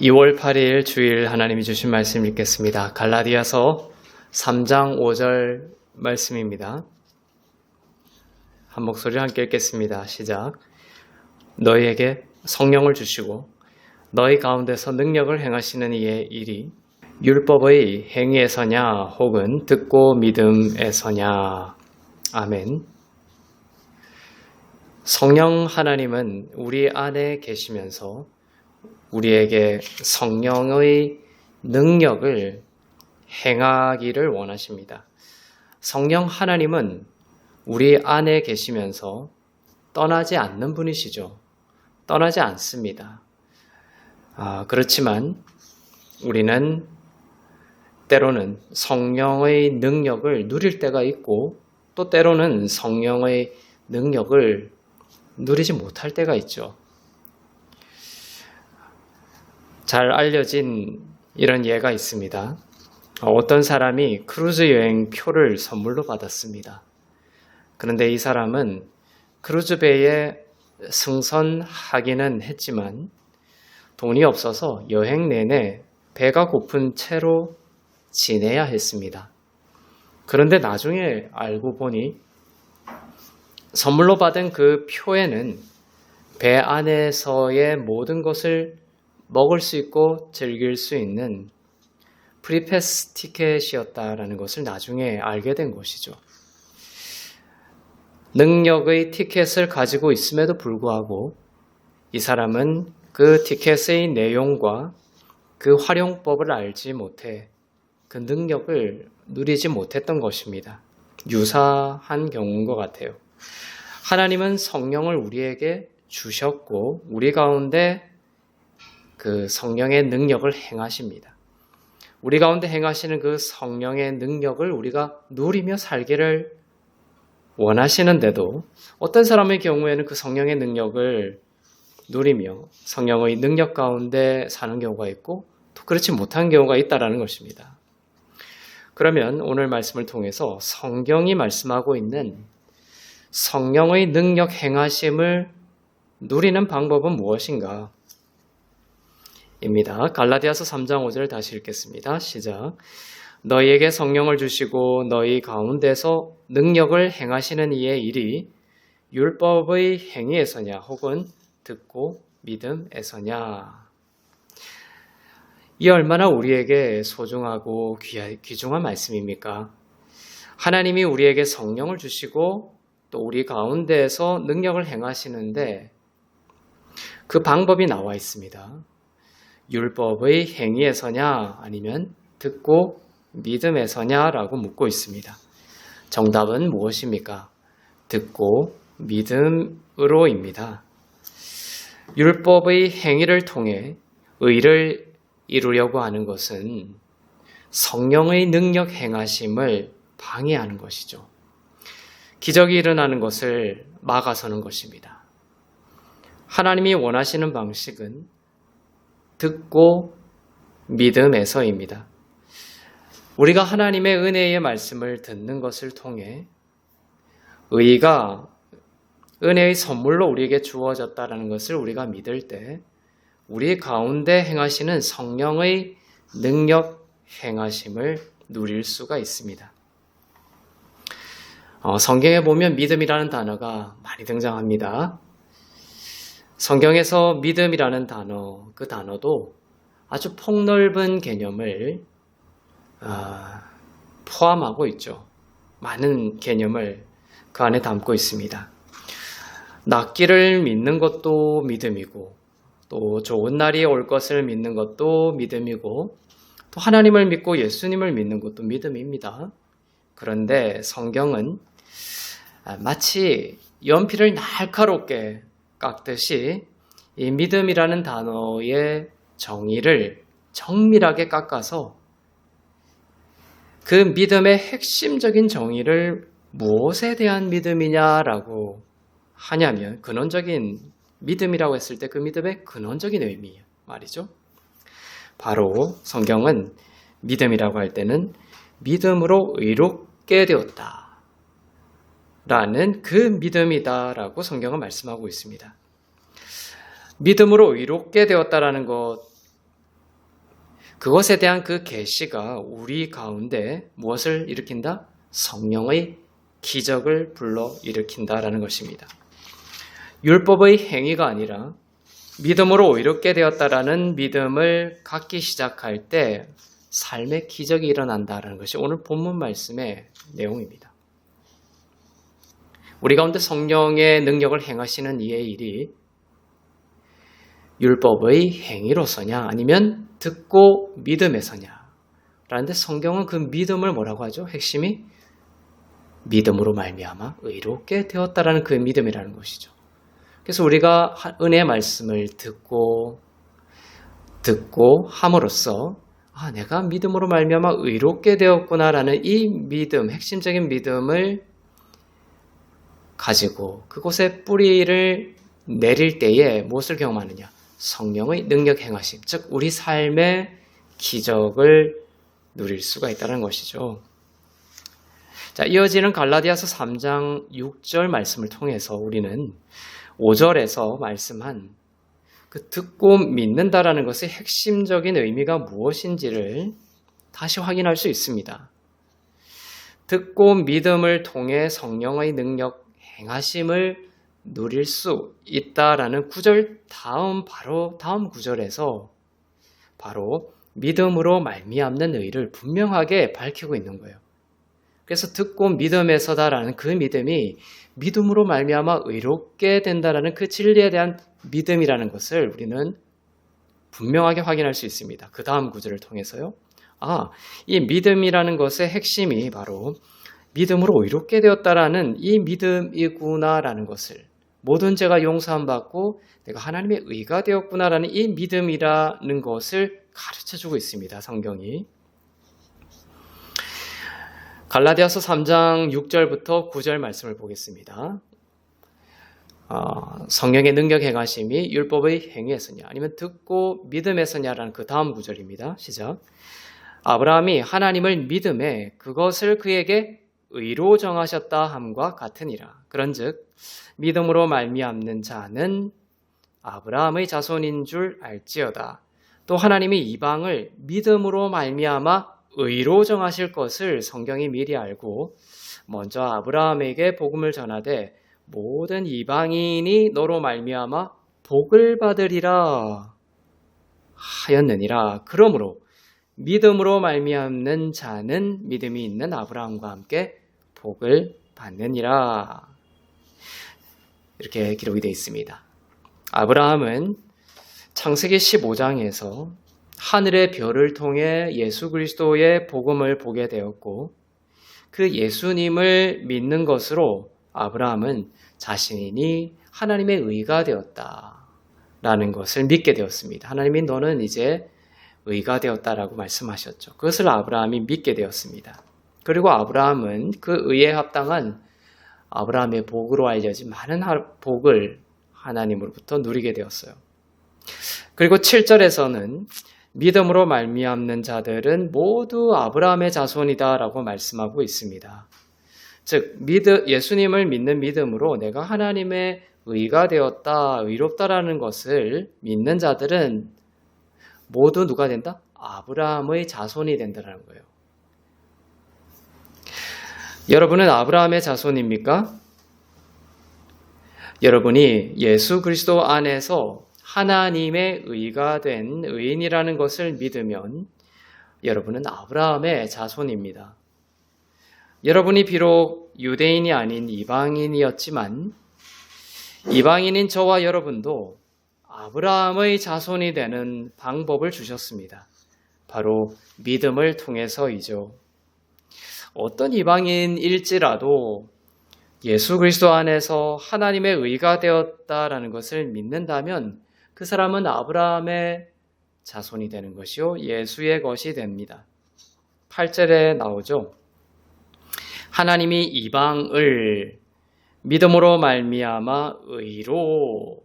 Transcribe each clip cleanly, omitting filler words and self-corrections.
2월 8일 주일 하나님이 주신 말씀 읽겠습니다. 갈라디아서 3장 5절 말씀입니다. 한 목소리로 함께 읽겠습니다. 시작. 너희에게 성령을 주시고 너희 가운데서 능력을 행하시는 이의 일이 율법의 행위에서냐 혹은 듣고 믿음에서냐. 아멘. 성령 하나님은 우리 안에 계시면서 우리에게 성령의 능력을 행하기를 원하십니다. 성령 하나님은 우리 안에 계시면서 떠나지 않는 분이시죠. 떠나지 않습니다. 그렇지만 우리는 때로는 성령의 능력을 누릴 때가 있고 또 때로는 성령의 능력을 누리지 못할 때가 있죠. 잘 알려진 이런 예가 있습니다. 어떤 사람이 크루즈 여행 표를 선물로 받았습니다. 그런데 이 사람은 크루즈배에 승선하기는 했지만 돈이 없어서 여행 내내 배가 고픈 채로 지내야 했습니다. 그런데 나중에 알고 보니 선물로 받은 그 표에는 배 안에서의 모든 것을 먹을 수 있고 즐길 수 있는 프리패스 티켓이었다라는 것을 나중에 알게 된 것이죠. 능력의 티켓을 가지고 있음에도 불구하고 이 사람은 그 티켓의 내용과 그 활용법을 알지 못해 그 능력을 누리지 못했던 것입니다. 유사한 경우인 것 같아요. 하나님은 성령을 우리에게 주셨고 우리 가운데 그 성령의 능력을 행하십니다. 우리 가운데 행하시는 그 성령의 능력을 우리가 누리며 살기를 원하시는데도 어떤 사람의 경우에는 그 성령의 능력을 누리며 성령의 능력 가운데 사는 경우가 있고 또 그렇지 못한 경우가 있다는 것입니다. 그러면 오늘 말씀을 통해서 성경이 말씀하고 있는 성령의 능력 행하심을 누리는 방법은 무엇인가? 입니다. 갈라디아서 3장 5절 다시 읽겠습니다. 시작. 너희에게 성령을 주시고 너희 가운데서 능력을 행하시는 이의 일이 율법의 행위에서냐 혹은 듣고 믿음에서냐. 이 얼마나 우리에게 소중하고 귀중한 말씀입니까? 하나님이 우리에게 성령을 주시고 또 우리 가운데에서 능력을 행하시는데 그 방법이 나와 있습니다. 율법의 행위에서냐 아니면 듣고 믿음에서냐라고 묻고 있습니다. 정답은 무엇입니까? 듣고 믿음으로입니다. 율법의 행위를 통해 의를 이루려고 하는 것은 성령의 능력 행하심을 방해하는 것이죠. 기적이 일어나는 것을 막아서는 것입니다. 하나님이 원하시는 방식은 듣고 믿음에서입니다. 우리가 하나님의 은혜의 말씀을 듣는 것을 통해 의가 은혜의 선물로 우리에게 주어졌다는 것을 우리가 믿을 때 우리 가운데 행하시는 성령의 능력 행하심을 누릴 수가 있습니다. 성경에 보면 믿음이라는 단어가 많이 등장합니다. 성경에서 믿음이라는 단어, 그 단어도 아주 폭넓은 개념을 포함하고 있죠. 많은 개념을 그 안에 담고 있습니다. 낫기를 믿는 것도 믿음이고 또 좋은 날이 올 것을 믿는 것도 믿음이고 또 하나님을 믿고 예수님을 믿는 것도 믿음입니다. 그런데 성경은 마치 연필을 날카롭게 깎듯이 이 믿음이라는 단어의 정의를 정밀하게 깎아서 그 믿음의 핵심적인 정의를 무엇에 대한 믿음이냐라고 하냐면 근원적인 믿음이라고 했을 때 그 믿음의 근원적인 의미 말이죠. 바로 성경은 믿음이라고 할 때는 믿음으로 의롭게 되었다 라는 그 믿음이다라고 성경은 말씀하고 있습니다. 믿음으로 의롭게 되었다라는 것, 그것에 대한 그 계시가 우리 가운데 무엇을 일으킨다? 성령의 기적을 불러 일으킨다라는 것입니다. 율법의 행위가 아니라 믿음으로 의롭게 되었다라는 믿음을 갖기 시작할 때 삶의 기적이 일어난다라는 것이 오늘 본문 말씀의 내용입니다. 우리 가운데 성령의 능력을 행하시는 이의 일이 율법의 행위로서냐 아니면 듣고 믿음에서냐 라는데 성경은 그 믿음을 뭐라고 하죠? 핵심이 믿음으로 말미암아 의롭게 되었다라는 그 믿음이라는 것이죠. 그래서 우리가 은혜의 말씀을 듣고 함으로써 내가 믿음으로 말미암아 의롭게 되었구나라는 이 믿음, 핵심적인 믿음을 가지고 그곳에 뿌리를 내릴 때에 무엇을 경험하느냐? 성령의 능력 행하심, 즉 우리 삶의 기적을 누릴 수가 있다는 것이죠. 자, 이어지는 갈라디아서 3장 6절 말씀을 통해서 우리는 5절에서 말씀한 그 듣고 믿는다라는 것의 핵심적인 의미가 무엇인지를 다시 확인할 수 있습니다. 듣고 믿음을 통해 성령의 능력 행하심을 누릴 수 있다라는 구절 다음 구절에서 바로 믿음으로 말미암는 의를 분명하게 밝히고 있는 거예요. 그래서 듣고 믿음에 서다라는 그 믿음이 믿음으로 말미암아 의롭게 된다라는 그 진리에 대한 믿음이라는 것을 우리는 분명하게 확인할 수 있습니다. 그 다음 구절을 통해서요. 이 믿음이라는 것의 핵심이 바로 믿음으로 의롭게 되었다라는 이 믿음이구나라는 것을, 모든 죄가 용서함 받고 내가 하나님의 의가 되었구나라는 이 믿음이라는 것을 가르쳐주고 있습니다. 성경이. 갈라디아서 3장 6절부터 9절 말씀을 보겠습니다. 성령의 능력 행하심이 율법의 행위에서냐 아니면 듣고 믿음에서냐라는 그 다음 구절입니다. 시작. 아브라함이 하나님을 믿음에 그것을 그에게 의로 정하셨다 함과 같으니라. 그런즉 믿음으로 말미암는 자는 아브라함의 자손인 줄 알지어다. 또 하나님이 이방을 믿음으로 말미암아 의로 정하실 것을 성경이 미리 알고 먼저 아브라함에게 복음을 전하되 모든 이방인이 너로 말미암아 복을 받으리라 하였느니라. 그러므로 믿음으로 말미암는 자는 믿음이 있는 아브라함과 함께 복을 받느니라. 이렇게 기록이 되어 있습니다. 아브라함은 창세기 15장에서 하늘의 별을 통해 예수 그리스도의 복음을 보게 되었고 그 예수님을 믿는 것으로 아브라함은 자신이 하나님의 의가 되었다라는 것을 믿게 되었습니다. 하나님이 너는 이제 의가 되었다라고 말씀하셨죠. 그것을 아브라함이 믿게 되었습니다. 그리고 아브라함은 그 의에 합당한 아브라함의 복으로 알려진 많은 복을 하나님으로부터 누리게 되었어요. 그리고 7절에서는 믿음으로 말미암는 자들은 모두 아브라함의 자손이다라고 말씀하고 있습니다. 즉 예수님을 믿는 믿음으로 내가 하나님의 의가 되었다, 의롭다라는 것을 믿는 자들은 모두 누가 된다? 아브라함의 자손이 된다는 거예요. 여러분은 아브라함의 자손입니까? 여러분이 예수 그리스도 안에서 하나님의 의가 된 의인이라는 것을 믿으면 여러분은 아브라함의 자손입니다. 여러분이 비록 유대인이 아닌 이방인이었지만 이방인인 저와 여러분도 아브라함의 자손이 되는 방법을 주셨습니다. 바로 믿음을 통해서이죠. 어떤 이방인일지라도 예수 그리스도 안에서 하나님의 의가 되었다라는 것을 믿는다면 그 사람은 아브라함의 자손이 되는 것이요 예수의 것이 됩니다. 8절에 나오죠. 하나님이 이방을 믿음으로 말미암아 의로,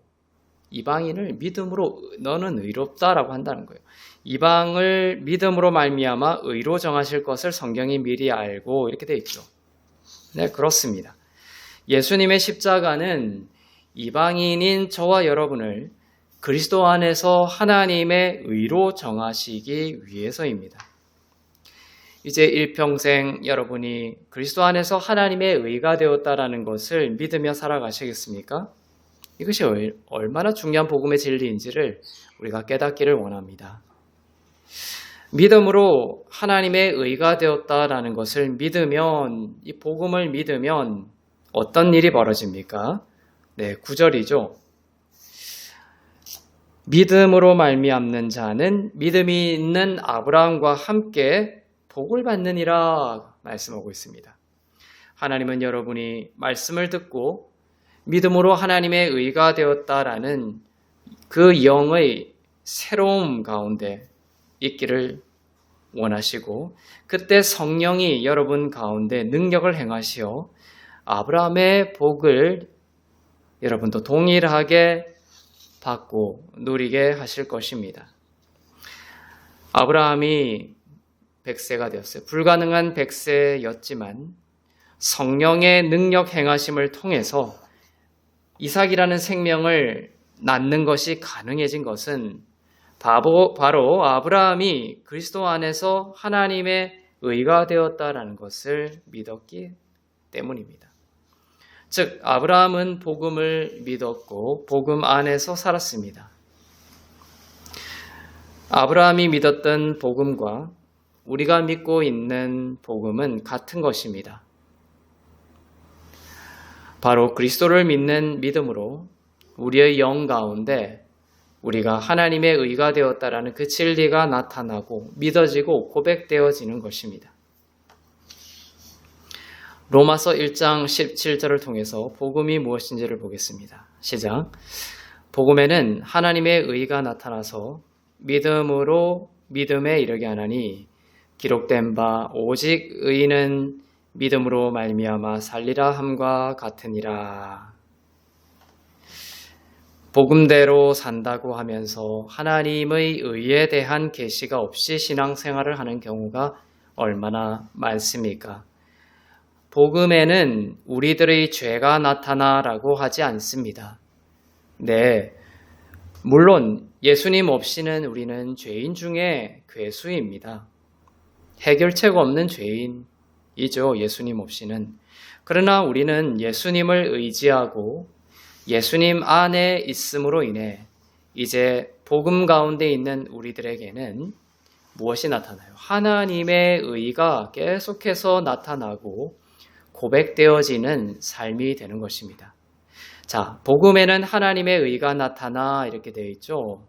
이방인을 믿음으로 너는 의롭다라고 한다는 거예요. 이방을 믿음으로 말미암아 의로 정하실 것을 성경이 미리 알고 이렇게 되어 있죠. 네, 그렇습니다. 예수님의 십자가는 이방인인 저와 여러분을 그리스도 안에서 하나님의 의로 정하시기 위해서입니다. 이제 일평생 여러분이 그리스도 안에서 하나님의 의가 되었다라는 것을 믿으며 살아가시겠습니까? 이것이 얼마나 중요한 복음의 진리인지를 우리가 깨닫기를 원합니다. 믿음으로 하나님의 의가 되었다라는 것을 믿으면, 이 복음을 믿으면 어떤 일이 벌어집니까? 네, 9절이죠. 믿음으로 말미암는 자는 믿음이 있는 아브라함과 함께 복을 받느니라 말씀하고 있습니다. 하나님은 여러분이 말씀을 듣고 믿음으로 하나님의 의가 되었다라는 그 영의 새로움 가운데 있기를 원하시고, 그때 성령이 여러분 가운데 능력을 행하시어 아브라함의 복을 여러분도 동일하게 받고 누리게 하실 것입니다. 아브라함이 100세가 되었어요. 불가능한 100세였지만 성령의 능력 행하심을 통해서 이삭이라는 생명을 낳는 것이 가능해진 것은 바로 아브라함이 그리스도 안에서 하나님의 의가 되었다라는 것을 믿었기 때문입니다. 즉, 아브라함은 복음을 믿었고 복음 안에서 살았습니다. 아브라함이 믿었던 복음과 우리가 믿고 있는 복음은 같은 것입니다. 바로 그리스도를 믿는 믿음으로 우리의 영 가운데 우리가 하나님의 의가 되었다라는 그 진리가 나타나고 믿어지고 고백되어지는 것입니다. 로마서 1장 17절을 통해서 복음이 무엇인지를 보겠습니다. 시작. 복음에는 하나님의 의가 나타나서 믿음으로 믿음에 이르게 하나니 기록된 바 오직 의인은 믿음으로 말미암아 살리라 함과 같으니라. 복음대로 산다고 하면서 하나님의 의에 대한 계시가 없이 신앙생활을 하는 경우가 얼마나 많습니까? 복음에는 우리들의 죄가 나타나라고 하지 않습니다. 네, 물론 예수님 없이는 우리는 죄인 중에 괴수입니다. 해결책 없는 죄인이죠, 예수님 없이는. 그러나 우리는 예수님을 의지하고 예수님 안에 있음으로 인해 이제 복음 가운데 있는 우리들에게는 무엇이 나타나요? 하나님의 의가 계속해서 나타나고 고백되어지는 삶이 되는 것입니다. 자, 복음에는 하나님의 의가 나타나 이렇게 되어 있죠.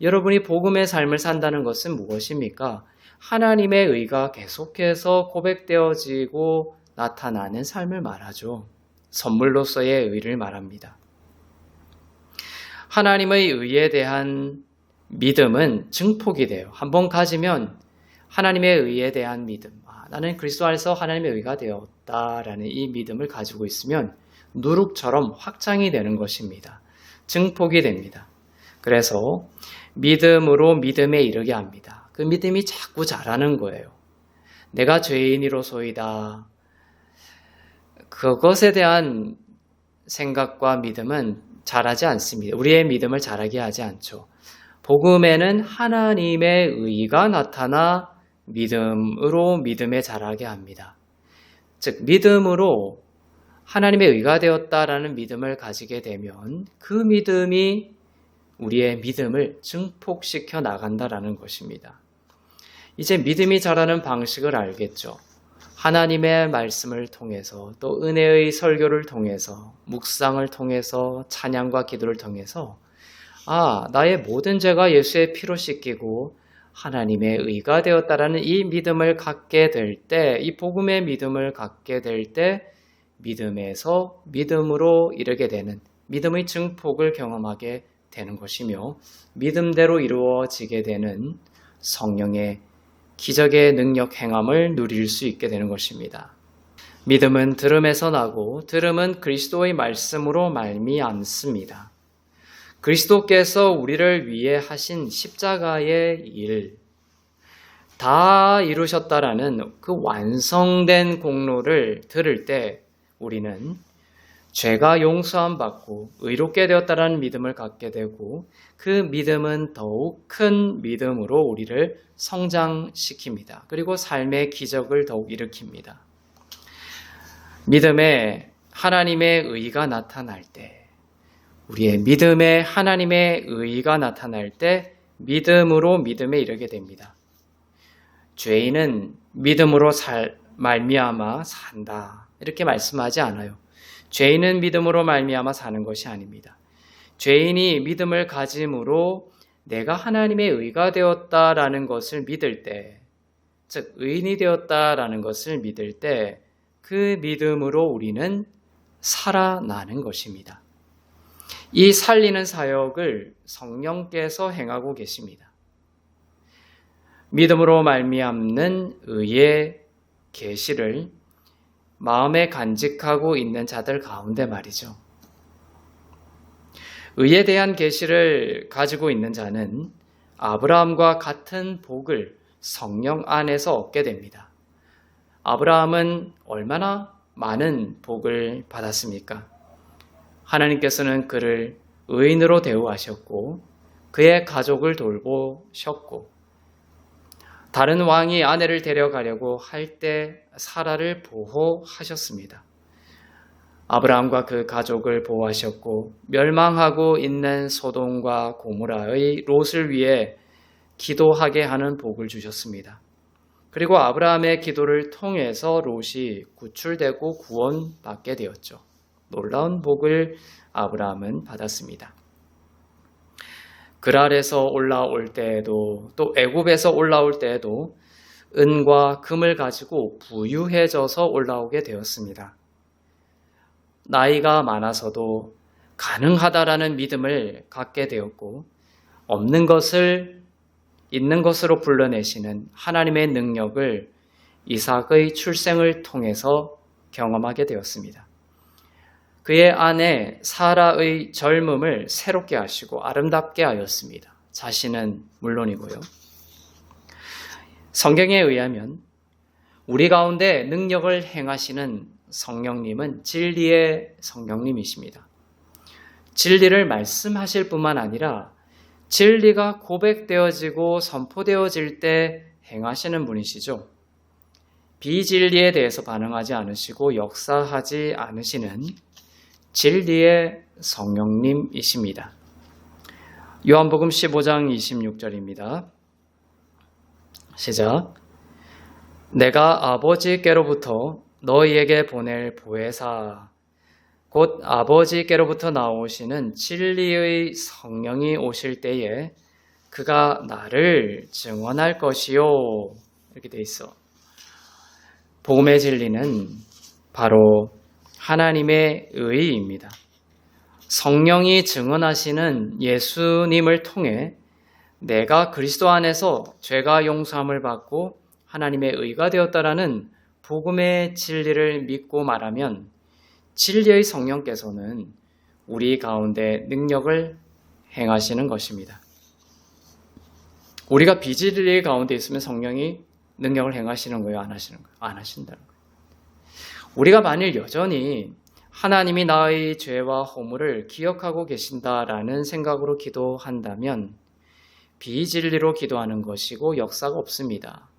여러분이 복음의 삶을 산다는 것은 무엇입니까? 하나님의 의가 계속해서 고백되어지고 나타나는 삶을 말하죠. 선물로서의 의를 말합니다. 하나님의 의에 대한 믿음은 증폭이 돼요. 한번 가지면 하나님의 의에 대한 믿음, 나는 그리스도 안에서 하나님의 의가 되었다라는 이 믿음을 가지고 있으면 누룩처럼 확장이 되는 것입니다. 증폭이 됩니다. 그래서 믿음으로 믿음에 이르게 합니다. 그 믿음이 자꾸 자라는 거예요. 내가 죄인이로소이다. 그것에 대한 생각과 믿음은 자라지 않습니다. 우리의 믿음을 자라게 하지 않죠. 복음에는 하나님의 의가 나타나 믿음으로 믿음에 자라게 합니다. 즉, 믿음으로 하나님의 의가 되었다라는 믿음을 가지게 되면 그 믿음이 우리의 믿음을 증폭시켜 나간다라는 것입니다. 이제 믿음이 자라는 방식을 알겠죠. 하나님의 말씀을 통해서 또 은혜의 설교를 통해서 묵상을 통해서 찬양과 기도를 통해서 나의 모든 죄가 예수의 피로 씻기고 하나님의 의가 되었다라는 이 믿음을 갖게 될 때, 이 복음의 믿음을 갖게 될 때 믿음에서 믿음으로 이르게 되는 믿음의 증폭을 경험하게 되는 것이며 믿음대로 이루어지게 되는 성령의 기적의 능력 행함을 누릴 수 있게 되는 것입니다. 믿음은 들음에서 나고 들음은 그리스도의 말씀으로 말미암습니다. 그리스도께서 우리를 위해 하신 십자가의 일 다 이루셨다라는 그 완성된 공로를 들을 때 우리는 죄가 용서함 받고 의롭게 되었다라는 믿음을 갖게 되고 그 믿음은 더욱 큰 믿음으로 우리를 성장시킵니다. 그리고 삶의 기적을 더욱 일으킵니다. 믿음에 하나님의 의가 나타날 때, 우리의 믿음에 하나님의 의가 나타날 때 믿음으로 믿음에 이르게 됩니다. 죄인은 믿음으로 말미암아 산다. 이렇게 말씀하지 않아요. 죄인은 믿음으로 말미암아 사는 것이 아닙니다. 죄인이 믿음을 가짐으로 내가 하나님의 의가 되었다라는 것을 믿을 때, 즉 의인이 되었다라는 것을 믿을 때 그 믿음으로 우리는 살아나는 것입니다. 이 살리는 사역을 성령께서 행하고 계십니다. 믿음으로 말미암는 의의 계시를 마음에 간직하고 있는 자들 가운데 말이죠. 의에 대한 계시를 가지고 있는 자는 아브라함과 같은 복을 성령 안에서 얻게 됩니다. 아브라함은 얼마나 많은 복을 받았습니까? 하나님께서는 그를 의인으로 대우하셨고 그의 가족을 돌보셨고 다른 왕이 아내를 데려가려고 할 때 사라를 보호하셨습니다. 아브라함과 그 가족을 보호하셨고 멸망하고 있는 소돔과 고모라의 롯을 위해 기도하게 하는 복을 주셨습니다. 그리고 아브라함의 기도를 통해서 롯이 구출되고 구원받게 되었죠. 놀라운 복을 아브라함은 받았습니다. 그랄에서 올라올 때에도 또 애굽에서 올라올 때에도 은과 금을 가지고 부유해져서 올라오게 되었습니다. 나이가 많아서도 가능하다라는 믿음을 갖게 되었고 없는 것을 있는 것으로 불러내시는 하나님의 능력을 이삭의 출생을 통해서 경험하게 되었습니다. 그의 아내 사라의 젊음을 새롭게 하시고 아름답게 하였습니다. 자신은 물론이고요. 성경에 의하면 우리 가운데 능력을 행하시는 성령님은 진리의 성령님이십니다. 진리를 말씀하실 뿐만 아니라 진리가 고백되어지고 선포되어질 때 행하시는 분이시죠. 비진리에 대해서 반응하지 않으시고 역사하지 않으시는 진리의 성령님이십니다. 요한복음 15장 26절입니다. 시작. 내가 아버지께로부터 너희에게 보낼 보혜사 곧 아버지께로부터 나오시는 진리의 성령이 오실 때에 그가 나를 증언할 것이요. 이렇게 돼 있어. 복음의 진리는 바로 하나님의 의입니다. 성령이 증언하시는 예수님을 통해 내가 그리스도 안에서 죄가 용서함을 받고 하나님의 의가 되었다라는 복음의 진리를 믿고 말하면 진리의 성령께서는 우리 가운데 능력을 행하시는 것입니다. 우리가 비진리 가운데 있으면 성령이 능력을 행하시는 거예요? 안 하시는 거예요? 안 하신다는 거예요. 우리가 만일 여전히 하나님이 나의 죄와 허물을 기억하고 계신다라는 생각으로 기도한다면 비진리로 기도하는 것이고 역사가 없습니다.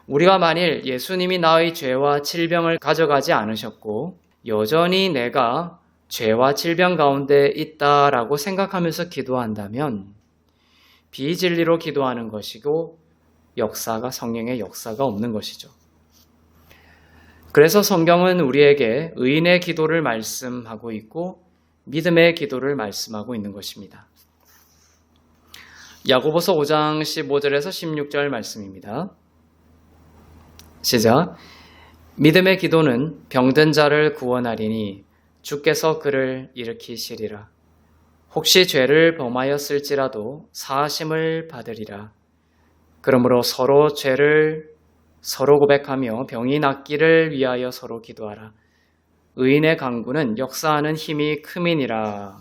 우리가 만일 예수님이 나의 죄와 질병을 가져가지 않으셨고 여전히 내가 죄와 질병 가운데 있다라고 생각하면서 기도한다면 비진리로 기도하는 것이고 성령의 역사가 없는 것이죠. 그래서 성경은 우리에게 의인의 기도를 말씀하고 있고 믿음의 기도를 말씀하고 있는 것입니다. 야고보서 5장 15절에서 16절 말씀입니다. 시작. 믿음의 기도는 병든 자를 구원하리니 주께서 그를 일으키시리라. 혹시 죄를 범하였을지라도 사하심을 받으리라. 그러므로 서로 죄를 서로 고백하며 병이 낫기를 위하여 서로 기도하라. 의인의 간구는 역사하는 힘이 큼이니라.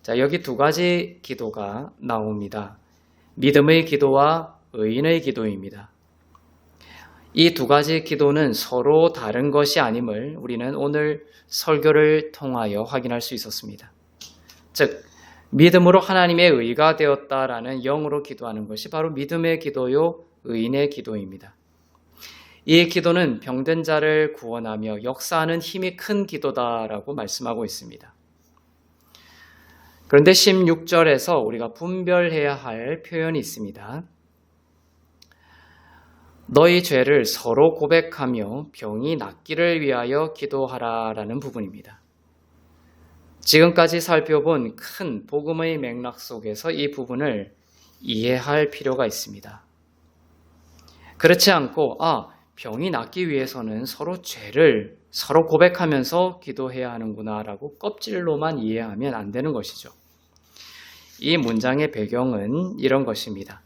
자, 여기 두 가지 기도가 나옵니다. 믿음의 기도와 의인의 기도입니다. 이 두 가지 기도는 서로 다른 것이 아님을 우리는 오늘 설교를 통하여 확인할 수 있었습니다. 즉, 믿음으로 하나님의 의가 되었다라는 영으로 기도하는 것이 바로 믿음의 기도요, 의인의 기도입니다. 이 기도는 병든 자를 구원하며 역사하는 힘이 큰 기도다라고 말씀하고 있습니다. 그런데 16절에서 우리가 분별해야 할 표현이 있습니다. 너희 죄를 서로 고백하며 병이 낫기를 위하여 기도하라라는 부분입니다. 지금까지 살펴본 큰 복음의 맥락 속에서 이 부분을 이해할 필요가 있습니다. 그렇지 않고 병이 낫기 위해서는 죄를 서로 고백하면서 기도해야 하는구나라고 껍질로만 이해하면 안 되는 것이죠. 이 문장의 배경은 이런 것입니다.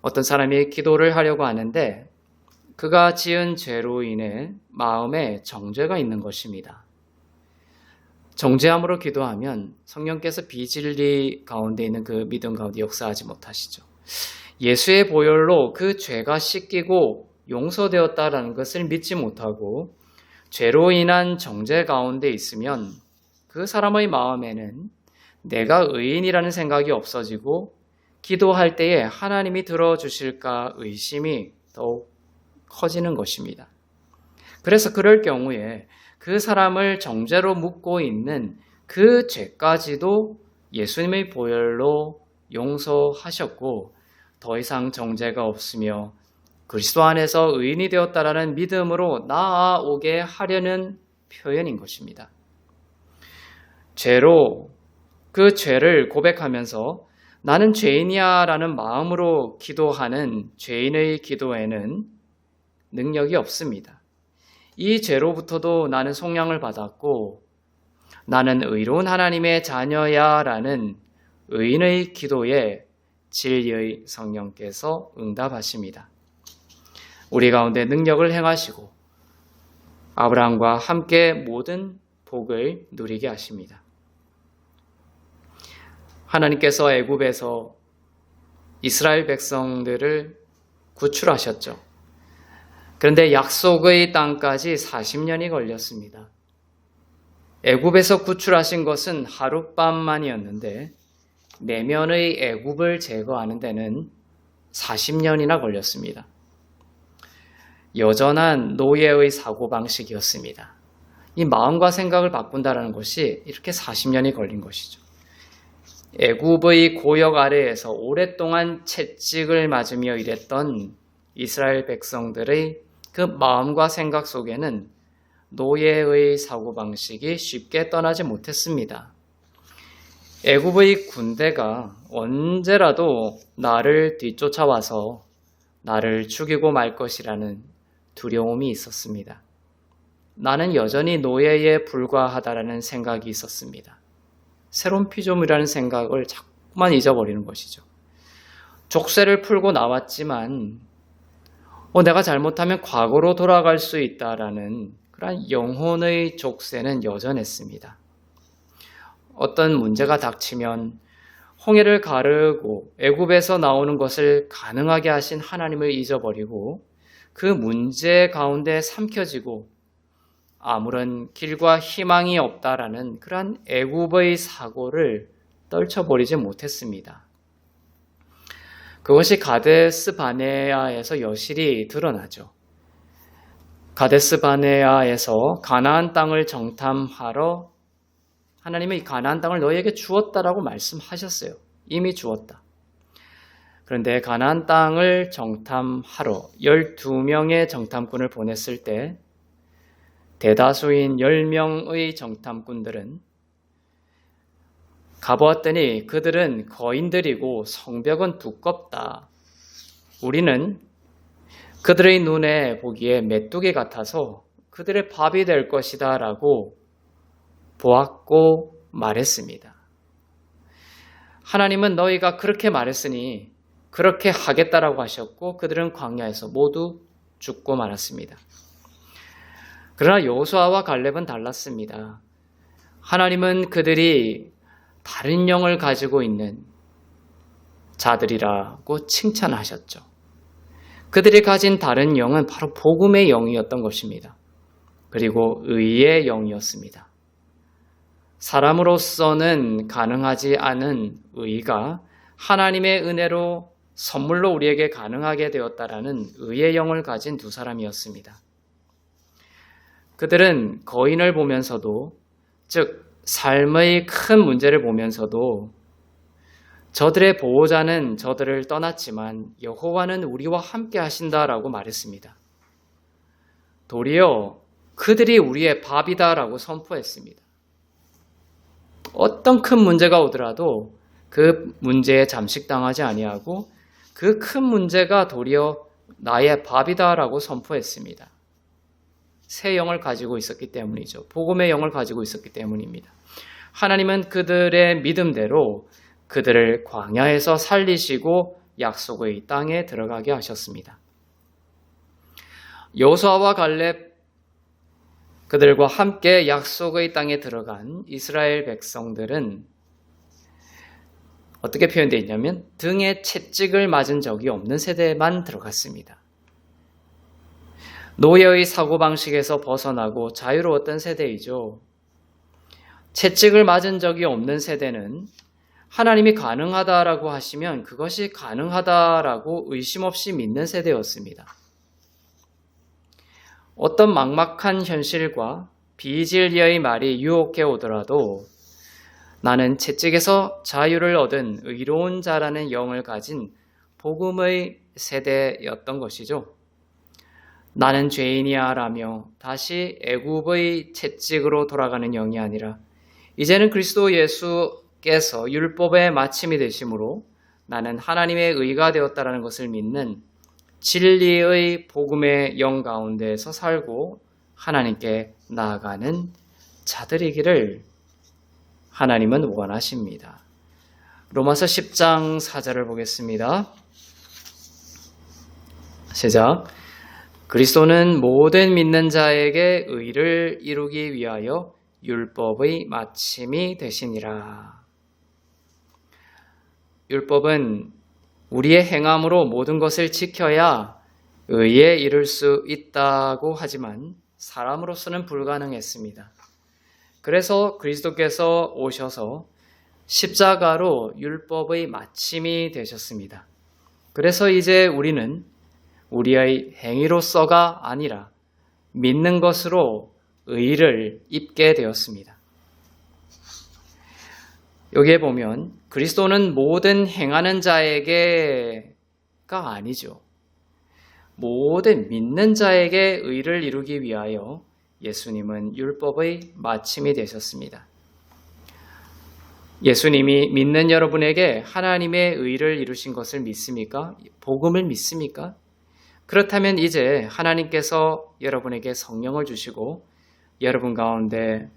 어떤 사람이 기도를 하려고 하는데 그가 지은 죄로 인해 마음에 정죄가 있는 것입니다. 정죄함으로 기도하면 성령께서 비진리 가운데 있는 그 믿음 가운데 역사하지 못하시죠. 예수의 보혈로 그 죄가 씻기고 용서되었다라는 것을 믿지 못하고 죄로 인한 정죄 가운데 있으면 그 사람의 마음에는 내가 의인이라는 생각이 없어지고 기도할 때에 하나님이 들어주실까 의심이 더욱 커지는 것입니다. 그래서 그럴 경우에 그 사람을 정죄로 묻고 있는 그 죄까지도 예수님의 보혈로 용서하셨고 더 이상 정죄가 없으며 그리스도 안에서 의인이 되었다라는 믿음으로 나아오게 하려는 표현인 것입니다. 그 죄를 고백하면서 나는 죄인이야 라는 마음으로 기도하는 죄인의 기도에는 능력이 없습니다. 이 죄로부터도 나는 속량을 받았고 나는 의로운 하나님의 자녀야 라는 의인의 기도에 진리의 성령께서 응답하십니다. 우리 가운데 능력을 행하시고 아브라함과 함께 모든 복을 누리게 하십니다. 하나님께서 애굽에서 이스라엘 백성들을 구출하셨죠. 그런데 약속의 땅까지 40년이 걸렸습니다. 애굽에서 구출하신 것은 하룻밤만이었는데 내면의 애굽을 제거하는 데는 40년이나 걸렸습니다. 여전한 노예의 사고방식이었습니다. 이 마음과 생각을 바꾼다는 것이 이렇게 40년이 걸린 것이죠. 애굽의 고역 아래에서 오랫동안 채찍을 맞으며 일했던 이스라엘 백성들의 그 마음과 생각 속에는 노예의 사고방식이 쉽게 떠나지 못했습니다. 애굽의 군대가 언제라도 나를 뒤쫓아와서 나를 죽이고 말 것이라는 두려움이 있었습니다. 나는 여전히 노예에 불과하다라는 생각이 있었습니다. 새로운 피조물이라는 생각을 자꾸만 잊어버리는 것이죠. 족쇄를 풀고 나왔지만 내가 잘못하면 과거로 돌아갈 수 있다라는 그런 영혼의 족쇄는 여전했습니다. 어떤 문제가 닥치면 홍해를 가르고 애굽에서 나오는 것을 가능하게 하신 하나님을 잊어버리고 그 문제 가운데 삼켜지고 아무런 길과 희망이 없다라는 그러한 애굽의 사고를 떨쳐버리지 못했습니다. 그것이 가데스 바네아에서 여실히 드러나죠. 가데스 바네아에서 가나안 땅을 정탐하러 하나님이 이 가나안 땅을 너희에게 주었다라고 말씀하셨어요. 이미 주었다. 그런데 가나안 땅을 정탐하러 12명의 정탐꾼을 보냈을 때 대다수인 10명의 정탐꾼들은 가보았더니 그들은 거인들이고 성벽은 두껍다. 우리는 그들의 눈에 보기에 메뚜기 같아서 그들의 밥이 될 것이다 라고 보았고 말했습니다. 하나님은 너희가 그렇게 말했으니 그렇게 하겠다라고 하셨고 그들은 광야에서 모두 죽고 말았습니다. 그러나 여호수아와 갈렙은 달랐습니다. 하나님은 그들이 다른 영을 가지고 있는 자들이라고 칭찬하셨죠. 그들이 가진 다른 영은 바로 복음의 영이었던 것입니다. 그리고 의의 영이었습니다. 사람으로서는 가능하지 않은 의가 하나님의 은혜로 선물로 우리에게 가능하게 되었다라는 의의 영을 가진 두 사람이었습니다. 그들은 거인을 보면서도, 즉 삶의 큰 문제를 보면서도 저들의 보호자는 저들을 떠났지만 여호와는 우리와 함께 하신다라고 말했습니다. 도리어 그들이 우리의 밥이다라고 선포했습니다. 어떤 큰 문제가 오더라도 그 문제에 잠식당하지 아니하고 그 큰 문제가 도리어 나의 밥이다라고 선포했습니다. 새 영을 가지고 있었기 때문이죠. 복음의 영을 가지고 있었기 때문입니다. 하나님은 그들의 믿음대로 그들을 광야에서 살리시고 약속의 땅에 들어가게 하셨습니다. 여호수아와 갈렙 그들과 함께 약속의 땅에 들어간 이스라엘 백성들은 어떻게 표현되어 있냐면 등에 채찍을 맞은 적이 없는 세대만 들어갔습니다. 노예의 사고방식에서 벗어나고 자유로웠던 세대이죠. 채찍을 맞은 적이 없는 세대는 하나님이 가능하다라고 하시면 그것이 가능하다라고 의심 없이 믿는 세대였습니다. 어떤 막막한 현실과 비진리의 말이 유혹해 오더라도 나는 채찍에서 자유를 얻은 의로운 자라는 영을 가진 복음의 세대였던 것이죠. 나는 죄인이야 라며 다시 애굽의 채찍으로 돌아가는 영이 아니라 이제는 그리스도 예수께서 율법의 마침이 되심으로 나는 하나님의 의가 되었다라는 것을 믿는 진리의 복음의 영 가운데에서 살고 하나님께 나아가는 자들이기를 하나님은 원하십니다. 로마서 10장 4절을 보겠습니다. 시작. 그리스도는 모든 믿는 자에게 의를 이루기 위하여 율법의 마침이 되시니라. 율법은 우리의 행함으로 모든 것을 지켜야 의에 이를 수 있다고 하지만 사람으로서는 불가능했습니다. 그래서 그리스도께서 오셔서 십자가로 율법의 마침이 되셨습니다. 그래서 이제 우리는 우리의 행위로서가 아니라 믿는 것으로 의를 입게 되었습니다. 여기에 보면 그리스도는 모든 행하는 자에게가 아니죠. 모든 믿는 자에게 의를 이루기 위하여 예수님은 율법의 마침이 되셨습니다. 예수님이 믿는 여러분에게 하나님의 의를 이루신 것을 믿습니까? 복음을 믿습니까? 그렇다면 이제 하나님께서 여러분에게 성령을 주시고 여러분 가운데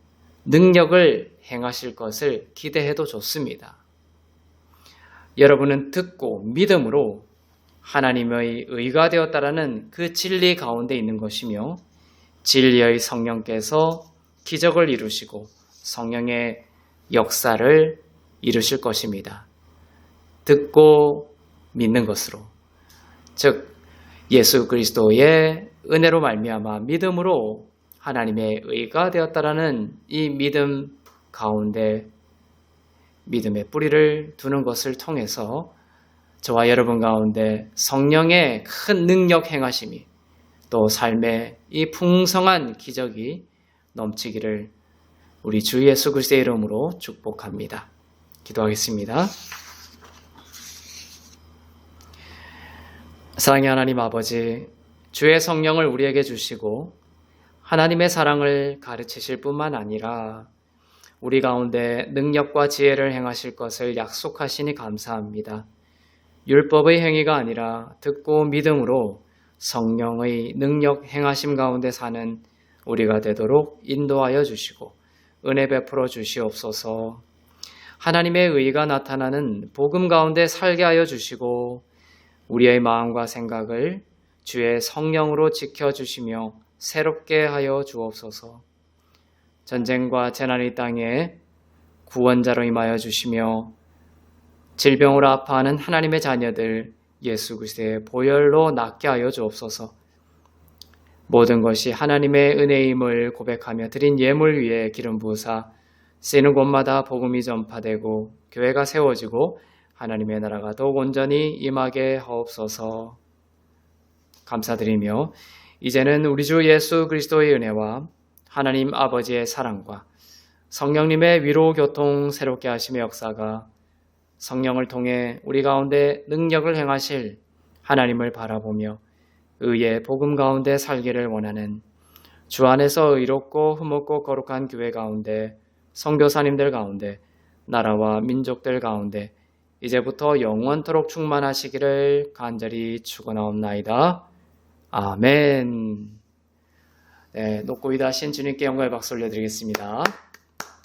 능력을 행하실 것을 기대해도 좋습니다. 여러분은 듣고 믿음으로 하나님의 의가 되었다라는 그 진리 가운데 있는 것이며 진리의 성령께서 기적을 이루시고 성령의 역사를 이루실 것입니다. 듣고 믿는 것으로, 즉 예수 그리스도의 은혜로 말미암아 믿음으로 하나님의 의가 되었다라는 이 믿음 가운데 믿음의 뿌리를 두는 것을 통해서 저와 여러분 가운데 성령의 큰 능력 행하심이 또 삶의 이 풍성한 기적이 넘치기를 우리 주 예수 그리스도의 이름으로 축복합니다. 기도하겠습니다. 사랑의 하나님 아버지, 주의 성령을 우리에게 주시고 하나님의 사랑을 가르치실 뿐만 아니라 우리 가운데 능력과 지혜를 행하실 것을 약속하시니 감사합니다. 율법의 행위가 아니라 듣고 믿음으로 성령의 능력 행하심 가운데 사는 우리가 되도록 인도하여 주시고 은혜 베풀어 주시옵소서. 하나님의 의가 나타나는 복음 가운데 살게 하여 주시고 우리의 마음과 생각을 주의 성령으로 지켜주시며 새롭게 하여 주옵소서. 전쟁과 재난의 땅에 구원자로 임하여 주시며 질병으로 아파하는 하나님의 자녀들 예수 그리스도의 보혈로 낫게 하여 주옵소서. 모든 것이 하나님의 은혜임을 고백하며 드린 예물 위에 기름 부으사 쓰이는 곳마다 복음이 전파되고 교회가 세워지고 하나님의 나라가 더욱 온전히 임하게 하옵소서. 감사드리며 이제는 우리 주 예수 그리스도의 은혜와 하나님 아버지의 사랑과 성령님의 위로 교통 새롭게 하심의 역사가 성령을 통해 우리 가운데 능력을 행하실 하나님을 바라보며 의의 복음 가운데 살기를 원하는 주 안에서 의롭고 흠없고 거룩한 교회 가운데 선교사님들 가운데 나라와 민족들 가운데 이제부터 영원토록 충만하시기를 간절히 축원하옵나이다. 아멘. 네, 높고 위대하신 주님께 영광의 박수 올려드리겠습니다.